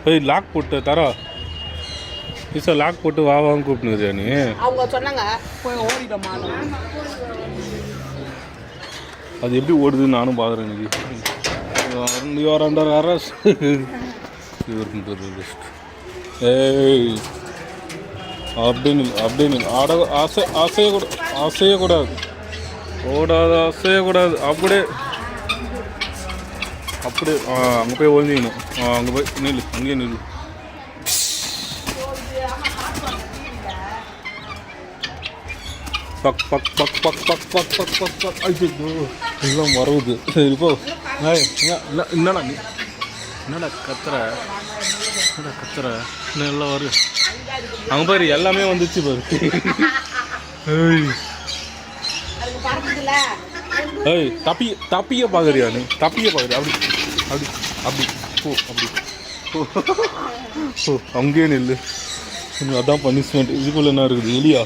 போய் லாக் போட்டு தரா ஈஸா லாக் போட்டு வா வாங்க கூப்பிட்டுருக்கியா நீ? அவங்க சொன்னாங்க போய் ஓடிட்டோமா. அது எப்படி ஓடுதுன்னு நானும் பார்க்குறேன் இன்னைக்கு. You're under arrest. ஏய் அப்படின்னு அசையக்கூடாது அசையக்கூடாது அப்படியே அங்கே போய் ஒழிஞ்சிக்கணும். அங்கே போய் நில்லு, அங்கேயே நில்லு. Buck buck buck buck buck buck buck buck buck ஐயோ எல்லாம் மறவுது. சரி போ. என்னடா நீ என்னடா கத்துற எல்லாம் வரு. அங்கே பாரு எல்லாமே வந்துச்சு பாரு. ஏய் தப்பிய பார்க்குறியா நீ? தப்பிய பார்க்குறியா? அப்படி ஓ அங்கேயே நில்லு. அதான் பனிஷ்மெண்ட். இதுக்குள்ள என்ன இருக்குது? எலியா?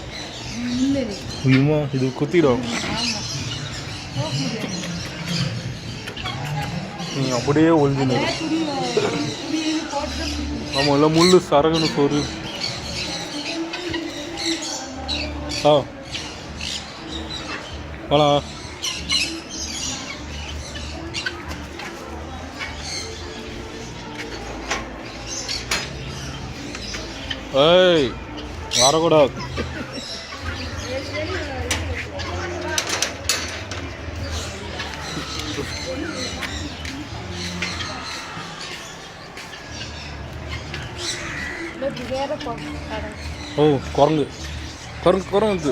ஐயம்மா இது குத்திடும். நீ அப்படியே ஒழிஞ்சுன்னு. ஆமாம் இல்லை முள்ளு சரகுன்னு சோறு. வாடா. ஏய் வரக்கூடாது. ஓ குரங்கு வரான்.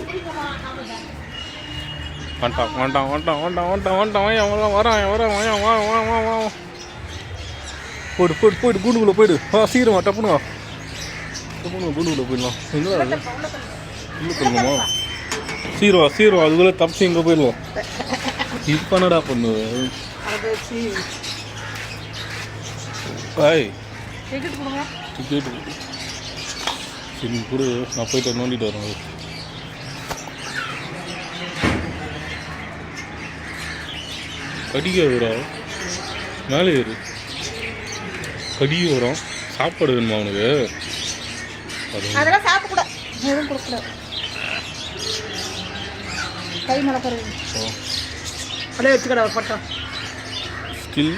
போயிடு கூண்டுக்குள்ளே போயிடு. சீக்கிரமா டப்புனு கூண்டுக்குள்ளே போயிடலாம். எங்கே போயிடலாமா? சீரவா அதுக்குள்ளே தப்பிச்சு இங்கே போயிடலாம். இது பண்ணடா பண்ணு. ஏய் டிக்கெட்டு சரி கூட நான் போயிட்டு நோண்டிட்டு வரேன். கடிக்க வரும் மேலே ஏறு. கடிக்க வரும். சாப்பாடு வேணுமா அவனுக்கு? அதெல்லாம் சாப்பிடக்கூடாது, எதுவும் கொடுக்கக்கூடாது. கை மேலே அப்படியே வச்சுக்கடா பட்டம். ஸ்டில்